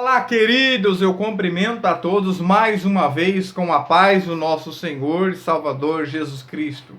Olá, queridos, eu cumprimento a todos mais uma vez com a paz do nosso Senhor e Salvador Jesus Cristo.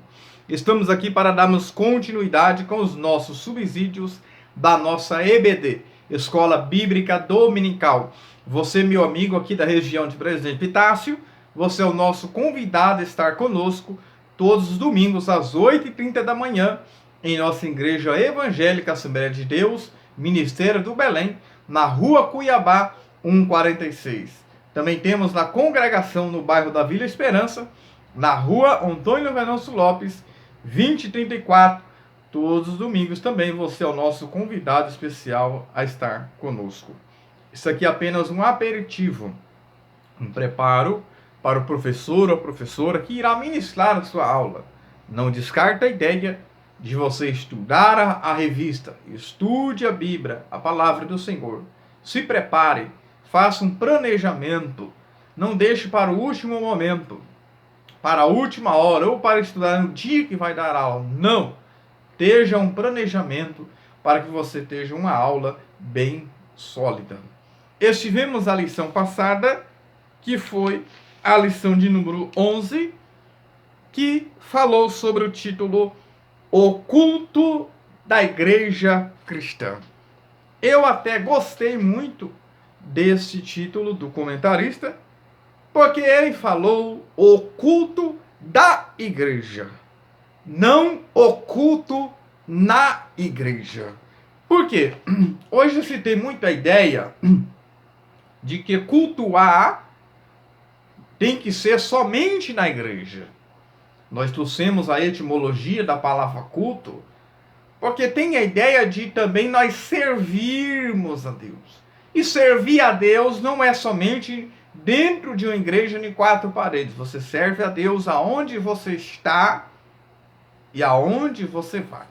Estamos aqui para darmos continuidade com os nossos subsídios da nossa EBD, Escola Bíblica Dominical. Você, meu amigo aqui da região de Presidente Epitácio, você é o nosso convidado a estar conosco todos os domingos às 8h30 da manhã em nossa Igreja Evangélica Assembleia de Deus, Ministério do Belém, na Rua Cuiabá, 146. Também temos na congregação no bairro da Vila Esperança, na Rua Antônio Venâncio Lopes, 2034. Todos os domingos também você é o nosso convidado especial a estar conosco. Isso aqui é apenas um aperitivo, um preparo para o professor ou a professora que irá ministrar a sua aula. Não descarta a ideia de você estudar a revista, estude a Bíblia, a palavra do Senhor. Se prepare, faça um planejamento, não deixe para o último momento, para a última hora, ou para estudar no dia que vai dar aula. Não, esteja um planejamento para que você tenha uma aula bem sólida. Estivemos a lição passada, que foi a lição de número 11, que falou sobre o título O Culto da Igreja Cristã. Eu até gostei muito desse título do comentarista, porque ele falou o culto da igreja, não o culto na igreja. Por quê? Hoje se tem muita ideia de que cultuar tem que ser somente na igreja. Nós trouxemos a etimologia da palavra culto, porque tem a ideia de também nós servirmos a Deus. E servir a Deus não é somente dentro de uma igreja em 4 paredes. Você serve a Deus aonde você está e aonde você vai.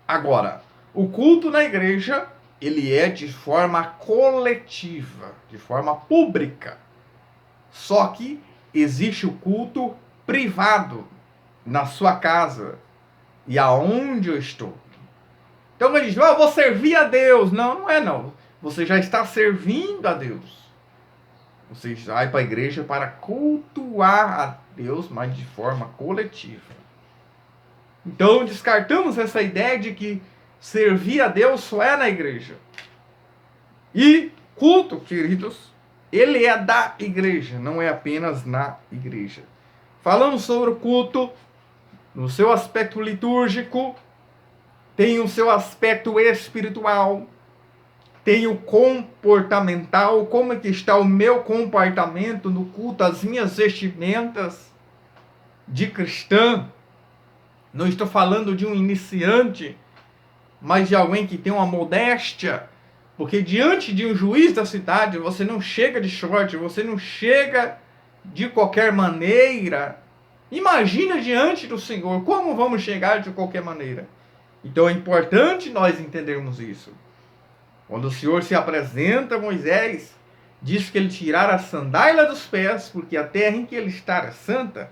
Agora, o culto na igreja, ele é de forma coletiva, de forma pública. Só que existe o culto privado na sua casa e aonde eu estou. Então ele diz, eu vou servir a Deus. Não, não é não. Você já está servindo a Deus. Você vai para a igreja para cultuar a Deus, mas de forma coletiva. Então descartamos essa ideia de que servir a Deus só é na igreja. E culto, queridos, ele é da igreja, não é apenas na igreja. Falamos sobre o culto no seu aspecto litúrgico, tem o seu aspecto espiritual, tem o comportamental, como é que está o meu comportamento no culto, as minhas vestimentas de cristã. Não estou falando de um iniciante, mas de alguém que tem uma modéstia, porque diante de um juiz da cidade, você não chega de short, você não chega de qualquer maneira. Imagina diante do Senhor, como vamos chegar de qualquer maneira? Então é importante nós entendermos isso. Quando o Senhor se apresenta a Moisés, diz que ele tirara a sandália dos pés, porque a terra em que ele está é santa.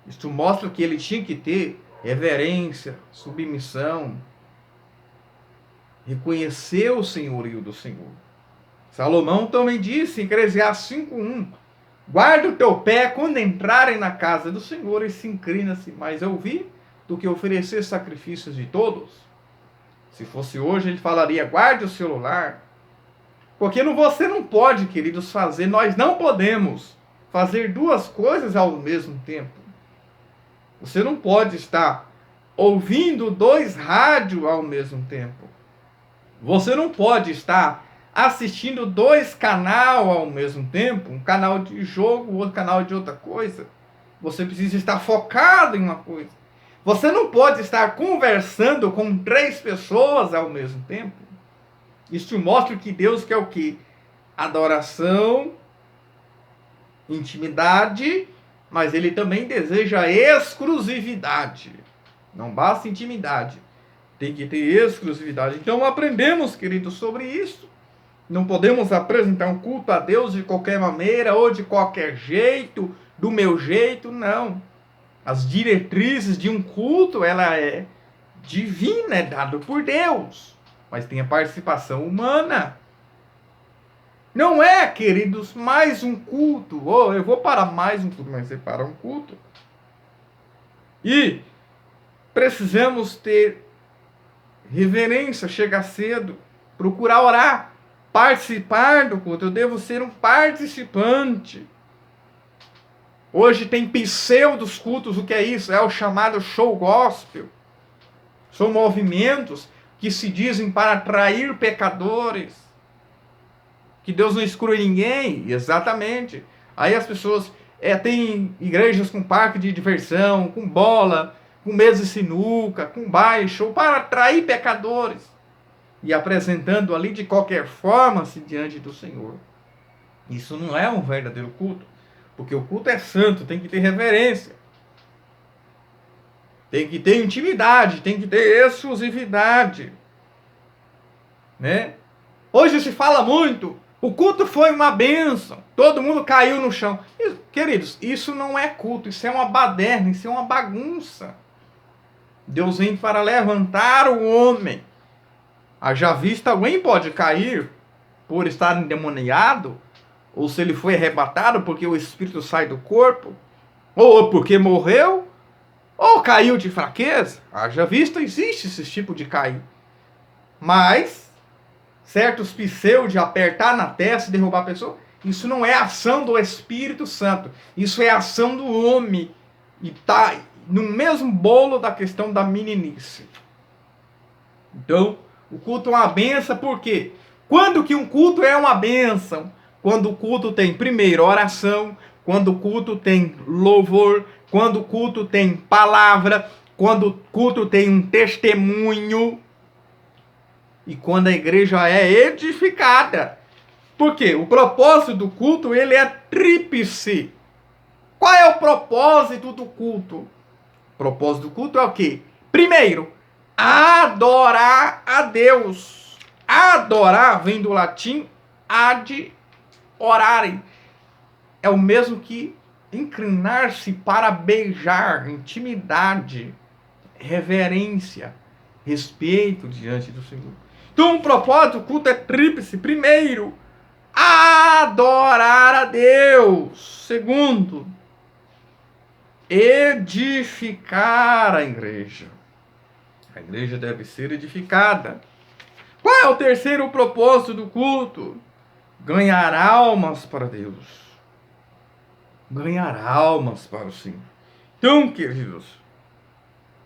Isso mostra que ele tinha que ter reverência, submissão, reconhecer o senhorio do Senhor. Salomão também disse em Eclesiastes 5:1, guarda o teu pé quando entrarem na casa do Senhor e se inclina-se mais a ouvir do que oferecer sacrifícios de todos. Se fosse hoje, ele falaria, guarde o celular. Porque você não pode, queridos, fazer, nós não podemos fazer 2 coisas ao mesmo tempo. Você não pode estar ouvindo 2 rádios ao mesmo tempo. Você não pode estar assistindo 2 canais ao mesmo tempo, um canal de jogo, outro canal de outra coisa. Você precisa estar focado em uma coisa. Você não pode estar conversando com 3 pessoas ao mesmo tempo. Isso mostra que Deus quer o quê? Adoração, intimidade, mas ele também deseja exclusividade. Não basta intimidade, tem que ter exclusividade. Então aprendemos, queridos, sobre isso. Não podemos apresentar um culto a Deus de qualquer maneira ou de qualquer jeito, do meu jeito, não. As diretrizes de um culto, ela é divina, é dado por Deus, mas tem a participação humana. Não é, queridos, mais um culto. Oh, eu vou para mais um culto, mas você para um culto. E precisamos ter reverência, chegar cedo, procurar orar, participar do culto. Eu devo ser um participante. Hoje tem pseudos cultos, o que é isso? É o chamado show gospel. São movimentos que se dizem para atrair pecadores. Que Deus não exclui ninguém. Exatamente. Aí as pessoas têm igrejas com parque de diversão, com bola, com mesa de sinuca, com baile, show, para atrair pecadores. E apresentando ali de qualquer forma-se diante do Senhor. Isso não é um verdadeiro culto. Porque o culto é santo, tem que ter reverência. Tem que ter intimidade, tem que ter exclusividade. Né? Hoje se fala muito, o culto foi uma bênção, todo mundo caiu no chão. Queridos, isso não é culto, isso é uma baderna, isso é uma bagunça. Deus vem para levantar o homem. Haja vista, alguém pode cair por estar endemoniado, ou se ele foi arrebatado porque o espírito sai do corpo, ou porque morreu, ou caiu de fraqueza. Haja vista, existe esse tipo de cair. Mas certos pseudos de apertar na testa e derrubar a pessoa, isso não é ação do Espírito Santo. Isso é ação do homem. E está no mesmo bolo da questão da meninice. Então, o culto é uma benção, por quê? Quando que um culto é uma bênção? Quando o culto tem, primeiro, oração, quando o culto tem louvor, quando o culto tem palavra, quando o culto tem um testemunho, e quando a igreja é edificada. Por quê? O propósito do culto, ele é tríplice. Qual é o propósito do culto? O propósito do culto é o quê? Primeiro, adorar a Deus. Adorar vem do latim ad orare. É o mesmo que inclinar-se para beijar, intimidade, reverência, respeito diante do Senhor. Então o propósito do culto é tríplice. Primeiro, adorar a Deus. Segundo, edificar a igreja. A igreja deve ser edificada. Qual é o terceiro propósito do culto? Ganhar almas para Deus. Ganhar almas para o Senhor. Então, queridos,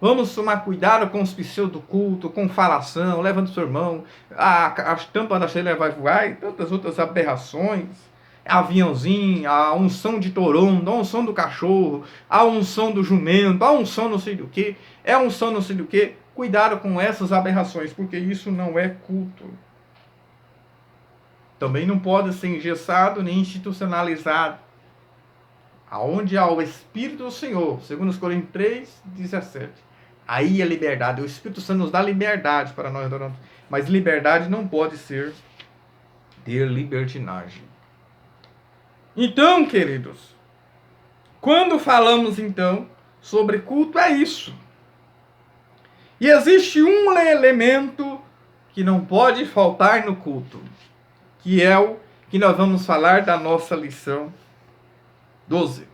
vamos tomar cuidado com os pseudo-culto, com falação, levando o sermão, a tampa da ceia vai voar e tantas outras aberrações. Aviãozinho, a unção de toronda, a unção do cachorro, a unção do jumento, a unção não sei do que, é a unção não sei do que. Cuidado com essas aberrações, porque isso não é culto. Também não pode ser engessado nem institucionalizado. Aonde há o Espírito do Senhor, segundo os Coríntios 3, 17. Aí é liberdade. O Espírito Santo nos dá liberdade para nós adorarmos. Mas liberdade não pode ser ter libertinagem. Então, queridos, quando falamos então sobre culto, é isso. E existe um elemento que não pode faltar no culto, que é o que nós vamos falar da nossa lição 12.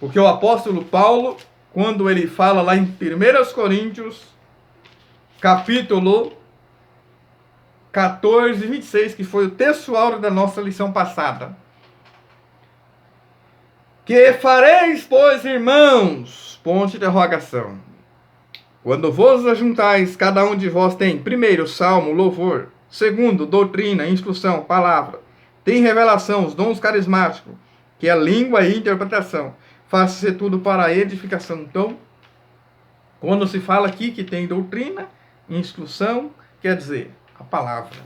Porque o apóstolo Paulo, quando ele fala lá em 1 Coríntios, capítulo 14, 26, que foi o texto áureo da nossa lição passada. Que fareis, pois, irmãos? Ponto de interrogação. Quando vos ajuntais, cada um de vós tem, primeiro, salmo, louvor. Segundo, doutrina, instrução, palavra. Tem revelação, os dons carismáticos, que é língua e interpretação. Faça-se tudo para a edificação. Então, quando se fala aqui que tem doutrina, instrução, quer dizer, a palavra.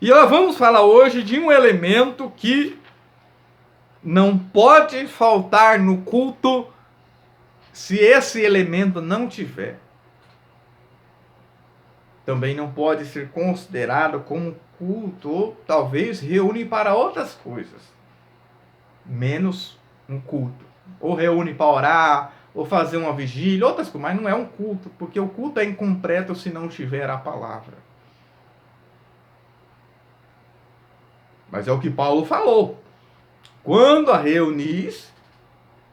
E nós vamos falar hoje de um elemento que não pode faltar no culto se esse elemento não tiver. Também não pode ser considerado como culto, ou talvez reúne para outras coisas, menos um culto. Ou reúne para orar, ou fazer uma vigília, outras coisas, mas não é um culto, porque o culto é incompleto se não tiver a palavra. Mas é o que Paulo falou. Quando a reunis,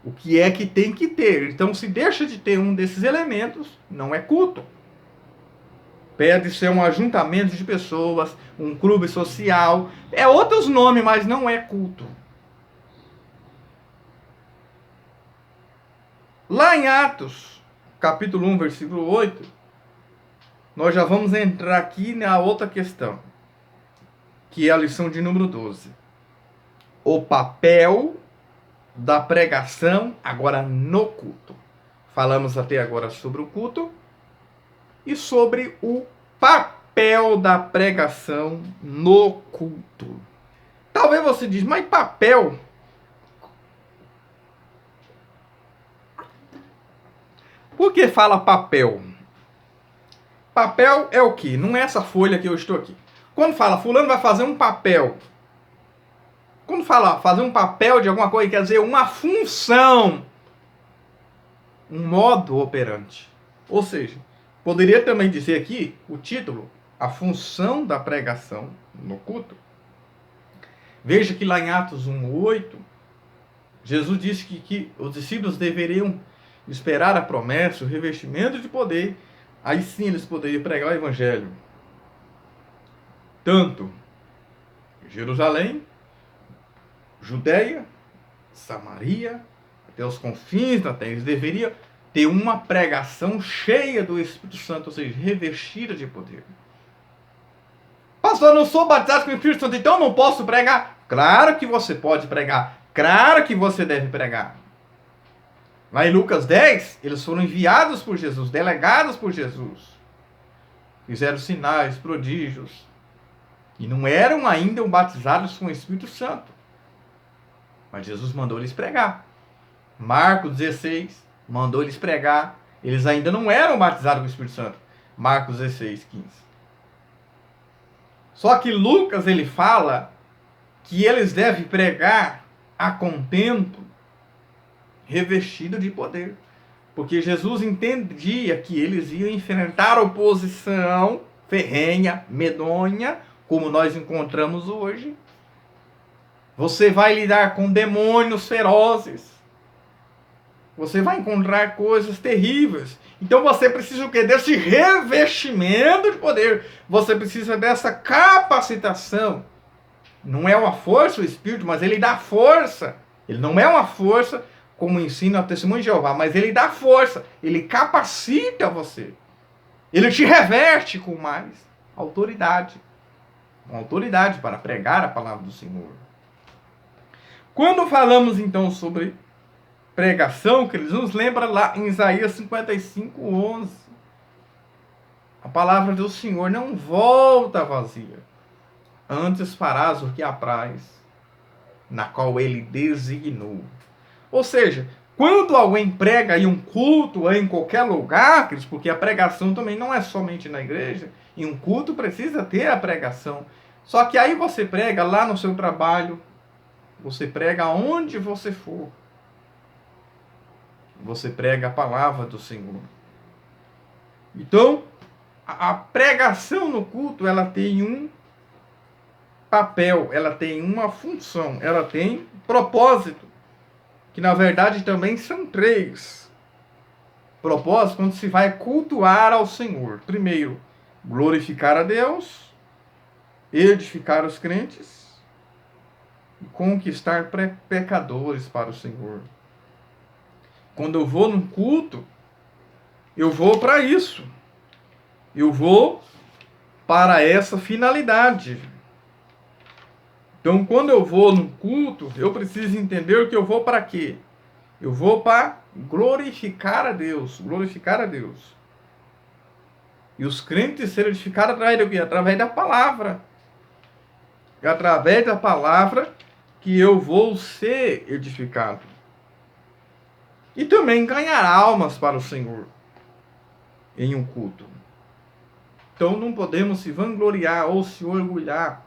o que é que tem que ter? Então, se deixa de ter um desses elementos, não é culto. Pede ser um ajuntamento de pessoas, um clube social. É outros nomes, mas não é culto. Lá em Atos, capítulo 1, versículo 8, nós já vamos entrar aqui na outra questão, que é a lição de número 12. O papel da pregação agora no culto. Falamos até agora sobre o culto e sobre o papel da pregação no culto. Talvez você diz, mas papel? Por que fala papel? Papel é o quê? Não é essa folha que eu estou aqui. Quando fala fulano vai fazer um papel. Quando fala fazer um papel de alguma coisa, quer dizer uma função. Um modo operante. Ou seja, poderia também dizer aqui o título, a função da pregação no culto. Veja que lá em Atos 1:8, Jesus disse que os discípulos deveriam esperar a promessa, o revestimento de poder, aí sim eles poderiam pregar o evangelho. Tanto Jerusalém, Judeia, Samaria, até os confins da terra, eles deveriam ter uma pregação cheia do Espírito Santo, ou seja, revestida de poder. Pastor, eu não sou batizado com o Espírito Santo, então não posso pregar? Claro que você pode pregar, claro que você deve pregar. Lá em Lucas 10, eles foram enviados por Jesus, delegados por Jesus. Fizeram sinais, prodígios. E não eram ainda batizados com o Espírito Santo. Mas Jesus mandou eles pregar. Marcos 16 mandou eles pregar. Eles ainda não eram batizados com o Espírito Santo. Marcos 16:15. Só que Lucas ele fala que eles devem pregar a contento, revestido de poder. Porque Jesus entendia que eles iam enfrentar oposição ferrenha, medonha, como nós encontramos hoje. Você vai lidar com demônios ferozes. Você vai encontrar coisas terríveis. Então você precisa o quê? Desse revestimento de poder. Você precisa dessa capacitação. Não é uma força o Espírito, mas ele dá força. Ele não é uma força como ensina o Testemunho de Jeová, mas ele dá força. Ele capacita você. Ele te reveste com mais autoridade. Uma autoridade para pregar a palavra do Senhor. Quando falamos então sobre pregação, que eles nos lembra lá em Isaías 55:11. A palavra do Senhor não volta vazia. Antes farás o que apraz, na qual ele designou. Ou seja, quando alguém prega em um culto, em qualquer lugar, porque a pregação também não é somente na igreja, em um culto precisa ter a pregação. Só que aí você prega lá no seu trabalho, você prega onde você for. Você prega a palavra do Senhor. Então, a pregação no culto, ela tem um papel, ela tem uma função, ela tem propósito, que na verdade também são 3. Propósito quando se vai cultuar ao Senhor. Primeiro, glorificar a Deus, edificar os crentes e conquistar pecadores para o Senhor. Quando eu vou num culto, eu vou para isso. Eu vou para essa finalidade. Então, quando eu vou num culto, eu preciso entender que eu vou para quê? Eu vou para glorificar a Deus. Glorificar a Deus. E os crentes serão edificados através do quê? Através da palavra. É através da palavra que eu vou ser edificado. E também ganhar almas para o Senhor em um culto. Então não podemos se vangloriar ou se orgulhar.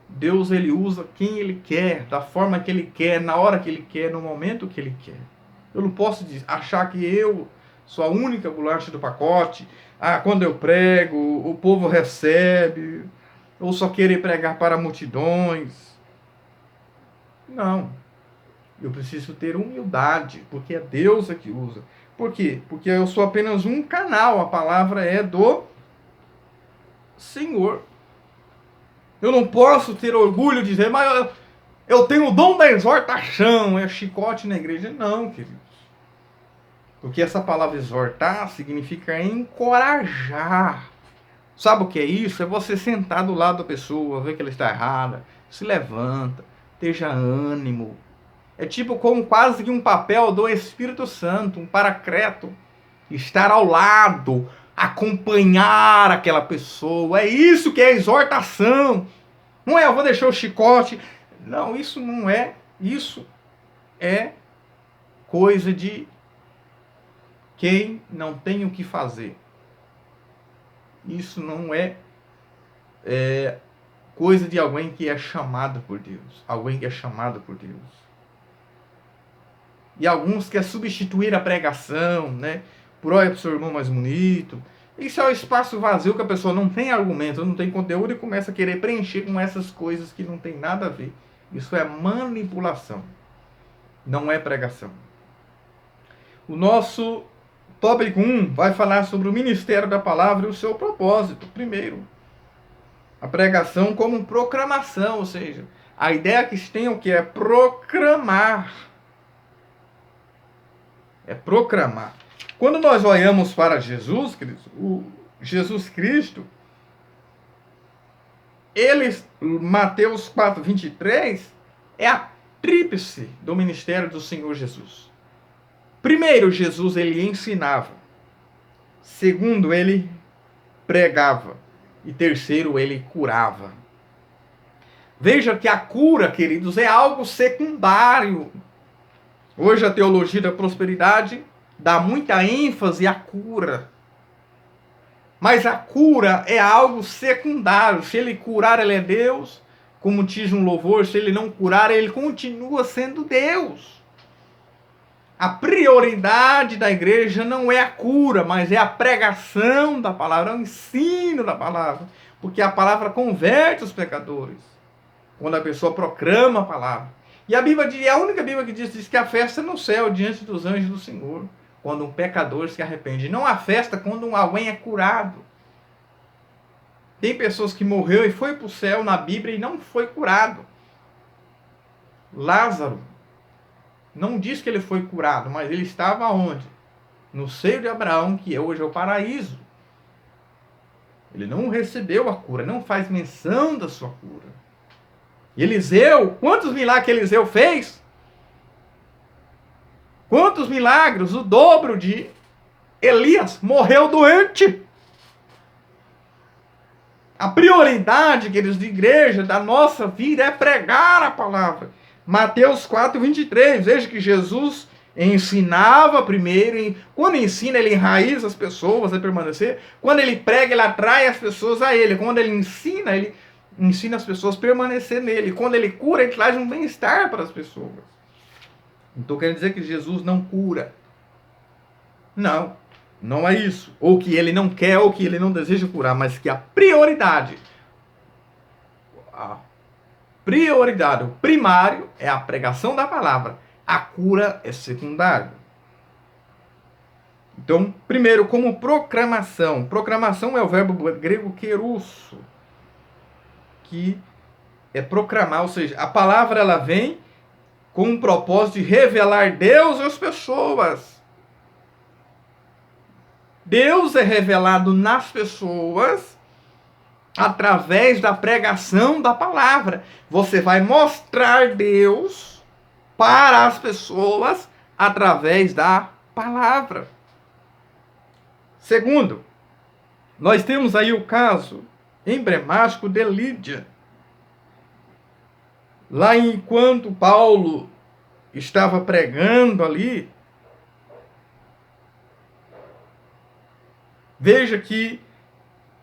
Deus ele usa quem ele quer, da forma que ele quer, na hora que ele quer, no momento que ele quer. Eu não posso achar que eu sou a única bolacha do pacote. Quando eu prego, o povo recebe. ou só querer pregar para multidões. Não. Eu preciso ter humildade, porque é Deus que usa. Por quê? Porque eu sou apenas um canal, a palavra é do Senhor. Eu não posso ter orgulho de dizer, mas eu tenho o dom da exortação, é chicote na igreja. Não, queridos. Porque essa palavra exortar significa encorajar. Sabe o que é isso? É você sentar do lado da pessoa, ver que ela está errada, se levanta, esteja ânimo. É tipo como quase que um papel do Espírito Santo, um paracleto. Estar ao lado, acompanhar aquela pessoa. É isso que é exortação. Não é eu vou deixar o chicote. Não, isso não é. Isso é coisa de quem não tem o que fazer. Isso não é coisa de alguém que é chamado por Deus. Alguém que é chamado por Deus. E alguns querem substituir a pregação, né? Por olha para o seu irmão mais bonito. Isso é o espaço vazio que a pessoa não tem argumento, não tem conteúdo e começa a querer preencher com essas coisas que não tem nada a ver. Isso é manipulação. Não é pregação. O nosso tópico 1 vai falar sobre o ministério da palavra e o seu propósito. Primeiro, a pregação como proclamação, ou seja, a ideia que se tem o que é proclamar. É proclamar. Quando nós olhamos para Jesus, queridos, o Jesus Cristo, Mateus 4:23, é a tríplice do ministério do Senhor Jesus. Primeiro, Jesus ele ensinava. Segundo, ele pregava. E terceiro, ele curava. Veja que a cura, queridos, é algo secundário. Hoje a teologia da prosperidade dá muita ênfase à cura. Mas a cura é algo secundário. Se ele curar, ele é Deus. Como diz um louvor, se ele não curar, ele continua sendo Deus. A prioridade da igreja não é a cura, mas é a pregação da palavra, é o ensino da palavra. Porque a palavra converte os pecadores. Quando a pessoa proclama a palavra. E a Bíblia diz, a única Bíblia que diz que a festa é no céu, diante dos anjos do Senhor. Quando um pecador se arrepende. Não há festa quando alguém é curado. Tem pessoas que morreu e foi para o céu na Bíblia e não foi curado. Lázaro. Não diz que ele foi curado, mas ele estava onde? No seio de Abraão, que hoje é o paraíso. Ele não recebeu a cura, não faz menção da sua cura. E Eliseu, quantos milagres que Eliseu fez? Quantos milagres? O dobro de Elias morreu doente. A prioridade, queridos, de igreja, da nossa vida é pregar a palavra. Mateus 4:23, veja que Jesus ensinava primeiro, e quando ensina, ele enraiza as pessoas a permanecer. Quando ele prega, ele atrai as pessoas a ele. Quando ele ensina as pessoas a permanecer nele. Quando ele cura, ele traz um bem-estar para as pessoas. Então quer dizer que Jesus não cura. Não, não é isso. Ou que ele não quer, ou que ele não deseja curar, mas que a prioridade, o primário é a pregação da palavra. A cura é secundário. Então, primeiro, como proclamação. Proclamação é o verbo grego kerusso, que é proclamar, ou seja, a palavra ela vem com o propósito de revelar Deus às pessoas. Deus é revelado nas pessoas através da pregação da palavra. Você vai mostrar Deus para as pessoas através da palavra. Segundo, nós temos aí o caso emblemático de Lídia. Lá enquanto Paulo estava pregando ali, veja que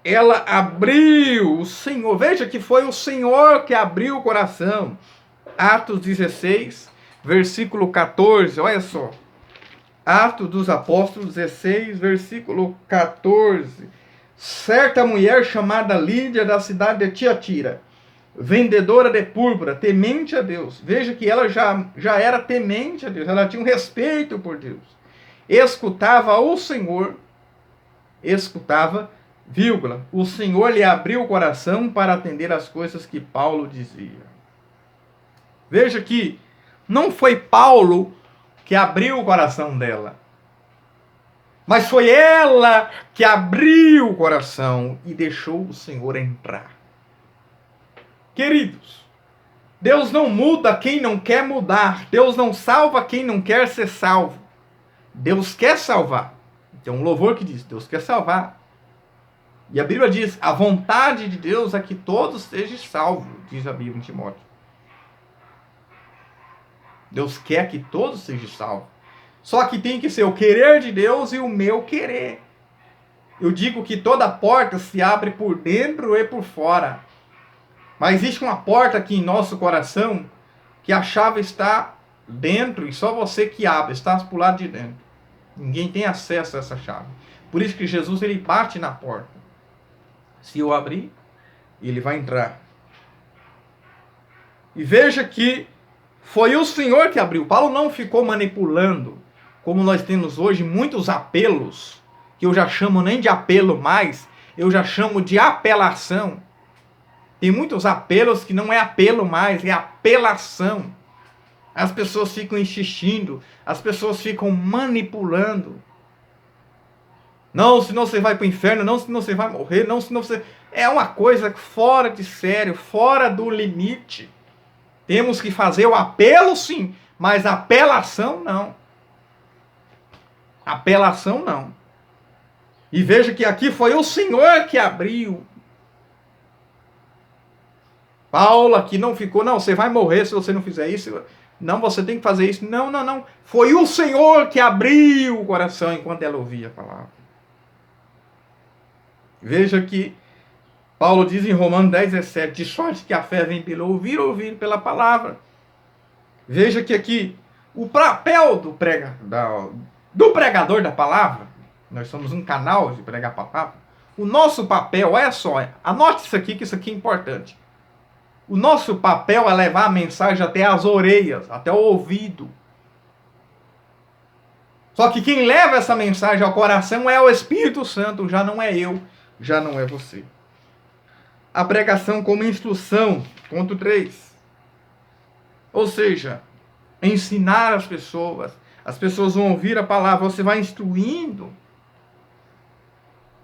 ela abriu o Senhor. Veja que foi o Senhor que abriu o coração. Atos 16, versículo 14. Olha só. Atos dos Apóstolos 16, versículo 14. certa mulher chamada Lídia, da cidade de Tiatira, vendedora de púrpura, temente a Deus. Veja que ela já era temente a Deus, ela tinha um respeito por Deus. Escutava o Senhor, vírgula, o Senhor lhe abriu o coração para atender as coisas que Paulo dizia. Veja que não foi Paulo que abriu o coração dela, mas foi ela que abriu o coração e deixou o Senhor entrar. Queridos, Deus não muda quem não quer mudar. Deus não salva quem não quer ser salvo. Deus quer salvar. Tem um louvor que diz, Deus quer salvar. E a Bíblia diz, a vontade de Deus é que todos sejam salvos, diz a Bíblia em Timóteo. Deus quer que todos sejam salvos. Só que tem que ser o querer de Deus e o meu querer. Eu digo que toda porta se abre por dentro e por fora. Mas existe uma porta aqui em nosso coração que a chave está dentro e só você que abre, está por lado de dentro. Ninguém tem acesso a essa chave. Por isso que Jesus ele bate na porta. Se eu abrir, ele vai entrar. E veja que foi o Senhor que abriu. Paulo não ficou manipulando, como nós temos hoje muitos apelos, que eu já chamo nem de apelo mais, eu já chamo de apelação. Tem muitos apelos que não é apelo mais, é apelação. As pessoas ficam insistindo, as pessoas ficam manipulando. Não, senão você vai para o inferno, não, senão você vai morrer, não, senão você... É uma coisa fora de sério, fora do limite. Temos que fazer o apelo sim, mas apelação não. Apelação não. E veja que aqui foi o Senhor que abriu. Paulo aqui não ficou, não, você vai morrer se você não fizer isso. Não, você tem que fazer isso. Não, não, não. Foi o Senhor que abriu o coração enquanto ela ouvia a palavra. Veja que Paulo diz em Romanos 10:17, de sorte que a fé vem pelo ouvir pela palavra. Veja que aqui o papel do pregador da palavra, nós somos um canal de pregar a palavra, o nosso papel é só, anote isso aqui, que isso aqui é importante. O nosso papel é levar a mensagem até as orelhas, até o ouvido. Só que quem leva essa mensagem ao coração é o Espírito Santo, já não é eu, já não é você. A pregação como instrução, ponto 3. Ou seja, ensinar as pessoas vão ouvir a palavra, você vai instruindo,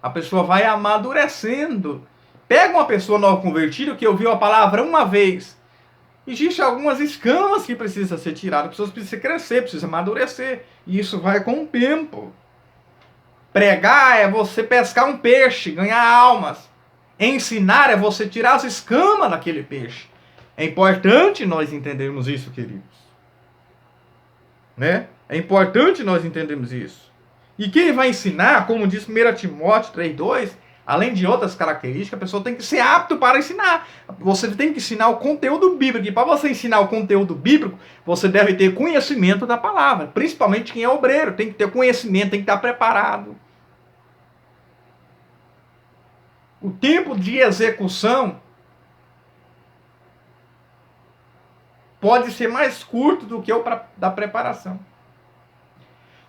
a pessoa vai amadurecendo. Pega uma pessoa nova convertida que ouviu a palavra uma vez. Existem algumas escamas que precisam ser tiradas. As pessoas precisam crescer, precisam amadurecer. E isso vai com o tempo. Pregar é você pescar um peixe, ganhar almas. Ensinar é você tirar as escamas daquele peixe. É importante nós entendermos isso, queridos. Né? É importante nós entendermos isso. E quem vai ensinar, como diz 1 Timóteo 3:2, além de outras características, a pessoa tem que ser apto para ensinar. Você tem que ensinar o conteúdo bíblico. E para você ensinar o conteúdo bíblico, você deve ter conhecimento da palavra. Principalmente quem é obreiro. Tem que ter conhecimento, tem que estar preparado. O tempo de execução pode ser mais curto do que o da preparação.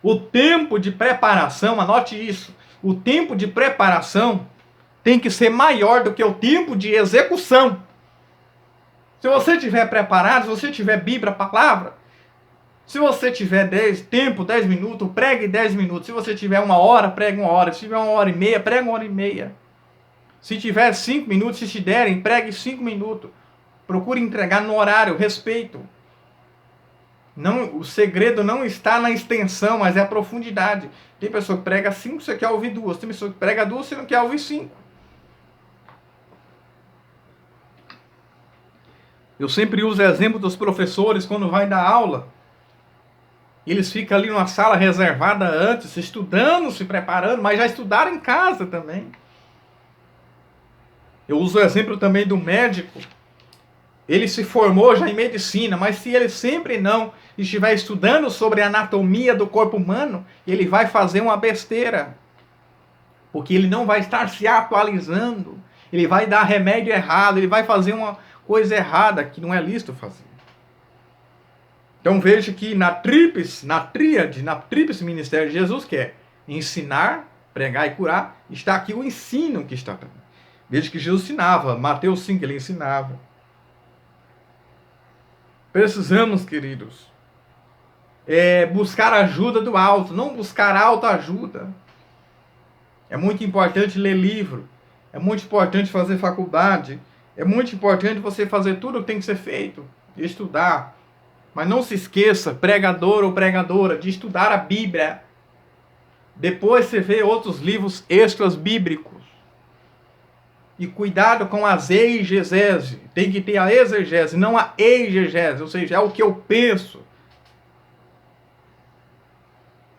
O tempo de preparação, anote isso, o tempo de preparação tem que ser maior do que o tempo de execução. Se você estiver preparado, se você tiver Bíblia, palavra, se você tiver 10 minutos, pregue 10 minutos. Se você tiver 1 hora, pregue 1 hora. Se tiver 1h30, pregue 1h30. Se tiver 5 minutos, se te derem, pregue 5 minutos. Procure entregar no horário, respeito. Não, o segredo não está na extensão, mas é a profundidade. Tem pessoa que prega 5, você quer ouvir 2. Tem pessoa que prega 2, você não quer ouvir 5. Eu sempre uso o exemplo dos professores quando vai dar aula. Eles ficam ali numa sala reservada antes, estudando, se preparando, mas já estudaram em casa também. Eu uso o exemplo também do médico. Ele se formou já em medicina, mas se ele sempre não estiver estudando sobre a anatomia do corpo humano, ele vai fazer uma besteira. Porque ele não vai estar se atualizando. Ele vai dar remédio errado, ele vai fazer uma coisa errada que não é lícito fazer. Então veja que na tríplice ministério de Jesus, que é ensinar, pregar e curar, está aqui o ensino que está também. Veja que Jesus ensinava, Mateus 5 ele ensinava. Precisamos, queridos, buscar ajuda do alto, não buscar autoajuda. É muito importante ler livro, é muito importante fazer faculdade, é muito importante você fazer tudo o que tem que ser feito, estudar. Mas não se esqueça, pregador ou pregadora, de estudar a Bíblia. Depois você vê outros livros extras bíblicos. E cuidado com as exegese. Tem que ter a exegese, não a exegese. Ou seja, é o que eu penso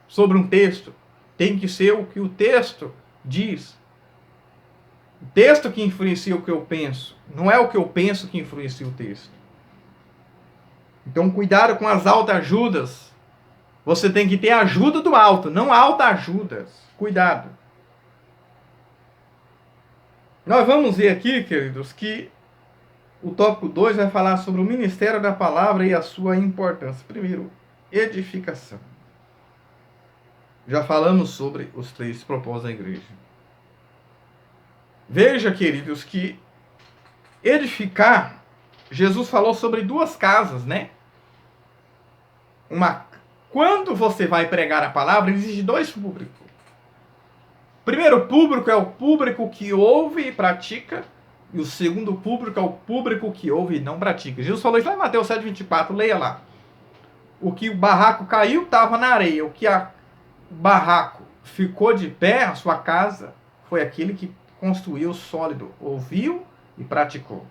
sobre um texto. Tem que ser o que o texto diz. O texto que influencia o que eu penso. Não é o que eu penso que influencia o texto. Então, cuidado com as autoajudas. Você tem que ter ajuda do alto, não autoajudas. Cuidado. Nós vamos ver aqui, queridos, que o tópico 2 vai falar sobre o ministério da palavra e a sua importância. Primeiro, edificação. Já falamos sobre os 3 propósitos da igreja. Veja, queridos, que edificar, Jesus falou sobre 2 casas, né? Quando você vai pregar a palavra, existe 2 públicos. O primeiro público é o público que ouve e pratica, e o segundo público é o público que ouve e não pratica. Jesus falou isso lá em Mateus 7,24, leia lá. O que o barraco caiu estava na areia, o que o barraco ficou de pé, a sua casa, foi aquele que construiu sólido, ouviu e praticou.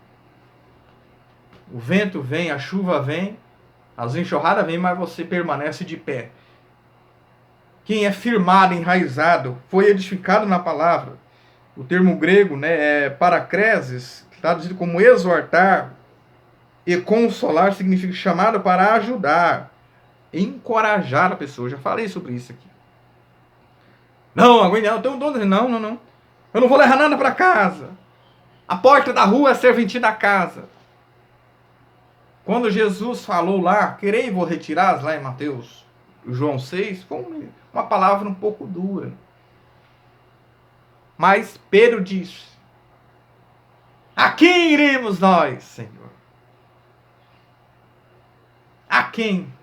O vento vem, a chuva vem, as enxurradas vêm, mas você permanece de pé. Quem é firmado, enraizado, foi edificado na palavra. O termo grego, né, é parakresis, traduzido como exortar, e consolar significa chamado para ajudar, encorajar a pessoa. Eu já falei sobre isso aqui. Não, não. Eu não vou levar nada para casa. A porta da rua é serventia da casa. Quando Jesus falou lá, querei vou retirar, lá em Mateus, João 6, foi uma palavra um pouco dura. Mas Pedro diz, a quem iremos nós, Senhor? A quem?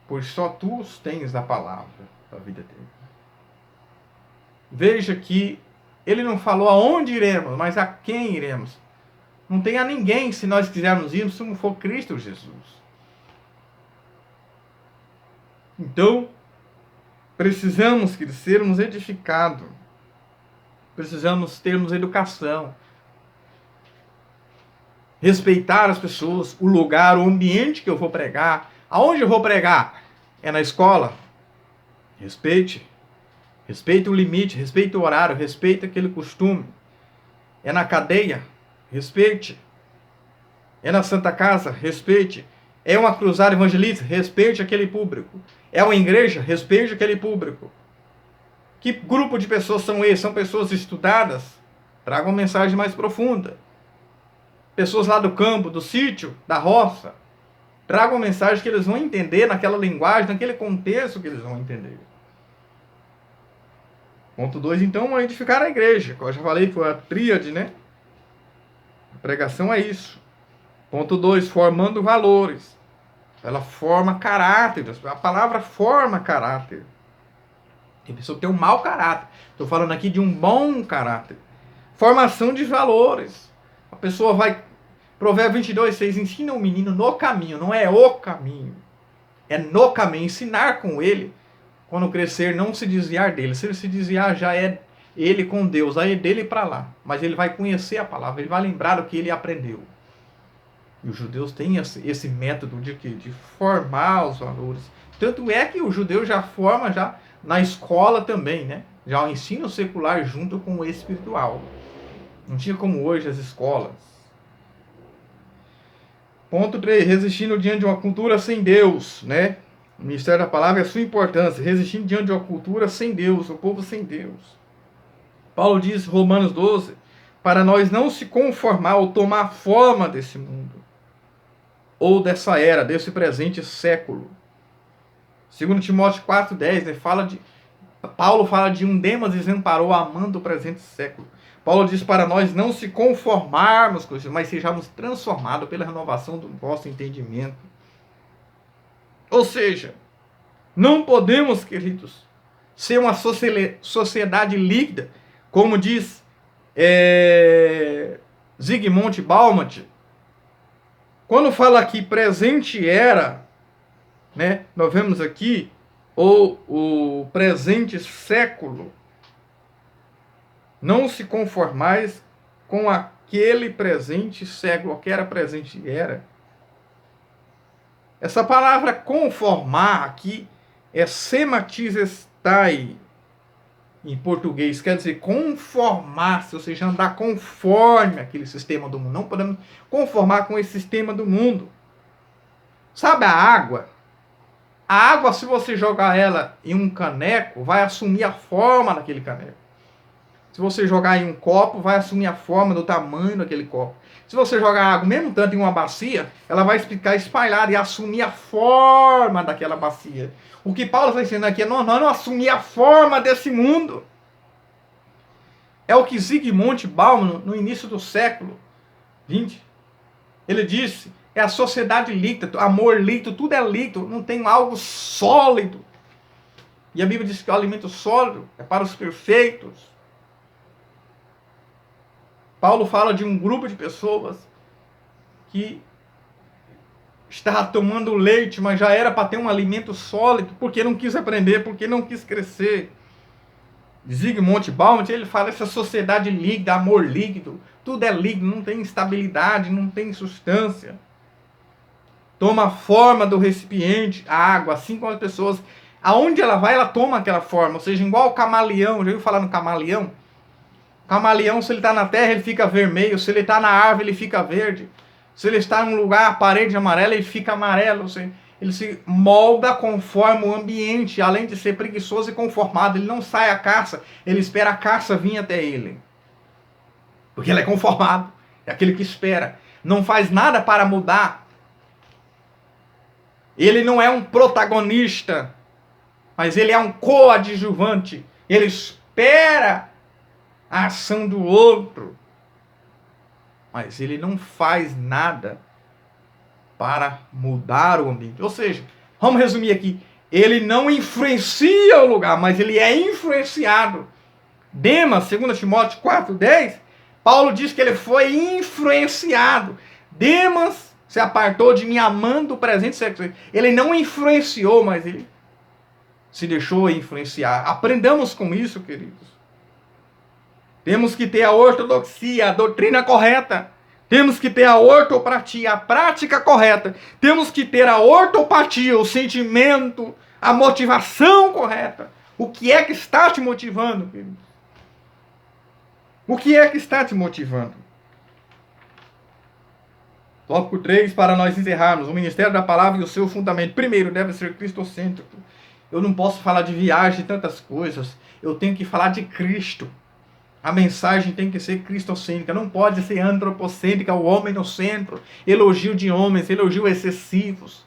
Pois só tu os tens a palavra da vida eterna. Veja que ele não falou aonde iremos, mas a quem iremos. Não tem a ninguém se nós quisermos ir, se não for Cristo Jesus. Então, precisamos sermos edificados. Precisamos termos educação. Respeitar as pessoas, o lugar, o ambiente que eu vou pregar. Aonde eu vou pregar? É na escola? Respeite. Respeite o limite, respeite o horário, respeite aquele costume. É na cadeia? Respeite. É na Santa Casa? Respeite. É uma cruzada evangelista? Respeite aquele público. É uma igreja? Respeite aquele público. Que grupo de pessoas são esses? São pessoas estudadas? Traga uma mensagem mais profunda. Pessoas lá do campo, do sítio, da roça. Traga uma mensagem que eles vão entender naquela linguagem, naquele contexto que eles vão entender. Ponto 2, então, é edificar a igreja. Como eu já falei, foi a tríade, né? A pregação é isso. Ponto 2, formando valores. Ela forma caráter. A palavra forma caráter. Tem pessoa que tem um mau caráter. Estou falando aqui de um bom caráter. Formação de valores. A pessoa vai... Provérbios 22:6 ensina o menino no caminho. Não é o caminho. É no caminho. Ensinar com ele. Quando crescer, não se desviar dele. Se ele se desviar, já é ele com Deus. Aí é dele para lá. Mas ele vai conhecer a palavra. Ele vai lembrar do que ele aprendeu. E os judeus têm esse método de formar os valores. Tanto é que o judeu já forma já na escola também, né? Já o ensino secular junto com o espiritual. Não tinha como hoje as escolas. Ponto 3. Resistindo diante de uma cultura sem Deus, né? O ministério da palavra é a sua importância, resistindo diante de uma cultura sem Deus, o povo sem Deus. Paulo diz, Romanos 12, para nós não se conformar ou tomar a forma desse mundo, ou dessa era, desse presente século. Segundo Timóteo 4,10, né, Paulo fala de um Demas desamparou amando o presente século. Paulo diz para nós não se conformarmos com isso, mas sejamos transformados pela renovação do vosso entendimento. Ou seja, não podemos, queridos, ser uma sociedade líquida, como diz Zygmunt Bauman. Quando fala aqui presente era, né, nós vemos aqui o presente século. Não se conformais com aquele presente século, que era presente era. Essa palavra conformar aqui é sematizestai em português, quer dizer conformar-se, ou seja, andar conforme aquele sistema do mundo. Não podemos conformar com esse sistema do mundo. Sabe a água? A água, se você jogar ela em um caneco, vai assumir a forma daquele caneco. Se você jogar em um copo, vai assumir a forma do tamanho daquele copo. Se você jogar água, mesmo tanto em uma bacia, ela vai ficar espalhada e assumir a forma daquela bacia. O que Paulo está ensinando aqui é nós não assumir a forma desse mundo. É o que Zygmunt Bauman, no início do século XX, ele disse, é a sociedade líquida, amor líquido, tudo é líquido, não tem algo sólido. E a Bíblia diz que o alimento sólido é para os perfeitos. Paulo fala de um grupo de pessoas que estava tomando leite, mas já era para ter um alimento sólido, porque não quis aprender, porque não quis crescer. Zygmunt Bauman, ele fala essa sociedade líquida, amor líquido, tudo é líquido, não tem estabilidade, não tem substância. Toma a forma do recipiente, a água, assim como as pessoas, aonde ela vai, ela toma aquela forma, ou seja, igual o camaleão, já ouviu falar no camaleão? Camaleão, se ele está na terra, ele fica vermelho. Se ele está na árvore, ele fica verde. Se ele está em um lugar, a parede amarela, ele fica amarelo. Ele se molda conforme o ambiente, além de ser preguiçoso e conformado. Ele não sai à caça, ele espera a caça vir até ele. Porque ele é conformado. É aquele que espera. Não faz nada para mudar. Ele não é um protagonista, mas ele é um coadjuvante. Ele espera a ação do outro, mas ele não faz nada para mudar o ambiente. Ou seja, vamos resumir aqui, ele não influencia o lugar, mas ele é influenciado. Demas, 2 Timóteo 4,10, Paulo diz que ele foi influenciado. Demas se apartou de mim amando o presente século. Ele não influenciou, mas ele se deixou influenciar. Aprendamos com isso, queridos. Temos que ter a ortodoxia, a doutrina correta. Temos que ter a ortopratia, a prática correta. Temos que ter a ortopatia, o sentimento, a motivação correta. O que é que está te motivando, querido? O que é que está te motivando? Tópico 3, para nós encerrarmos. O ministério da palavra e o seu fundamento. Primeiro, deve ser cristocêntrico. Eu não posso falar de viagem e tantas coisas. Eu tenho que falar de Cristo. A mensagem tem que ser cristocêntrica, não pode ser antropocêntrica, o homem no centro, elogio de homens, elogio excessivos.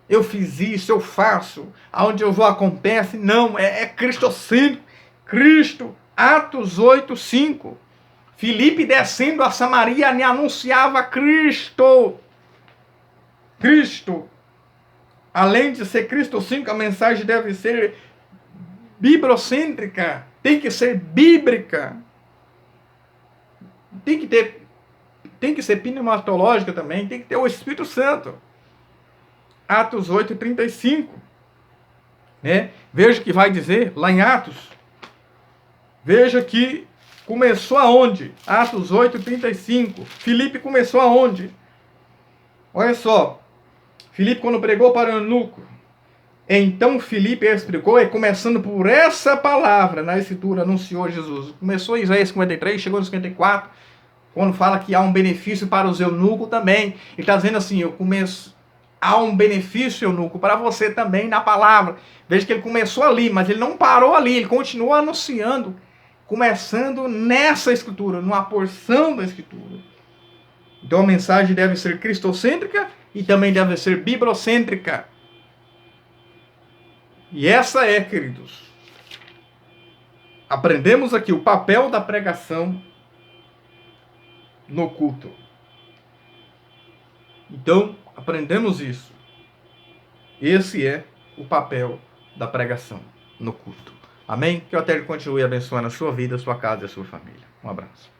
Eu fiz isso, eu faço, aonde eu vou acontece. Não, é cristocêntrico. Cristo, Atos 8:5. Filipe descendo a Samaria lhe anunciava Cristo. Cristo. Além de ser cristocêntrica, a mensagem deve ser bibliocêntrica. Tem que ser bíblica. Tem que ser pneumatológica também. Tem que ter o Espírito Santo. Atos 8:35. Né? Veja que vai dizer lá em Atos. Veja que começou aonde? Atos 8:35. Filipe começou aonde? Olha só. Filipe, quando pregou para o eunuco, então Filipe explicou, e começando por essa palavra na escritura, anunciou Jesus. Começou em Isaías 53, chegou no 54, quando fala que há um benefício para os eunucos também. Ele está dizendo assim, há um benefício, eunuco, para você também na palavra. Veja que ele começou ali, mas ele não parou ali, ele continuou anunciando, começando nessa escritura, numa porção da escritura. Então a mensagem deve ser cristocêntrica e também deve ser bibliocêntrica. E essa é, queridos, aprendemos aqui o papel da pregação no culto. Então, aprendemos isso. Esse é o papel da pregação no culto. Amém? Que o Eterno continue abençoando a sua vida, a sua casa e a sua família. Um abraço.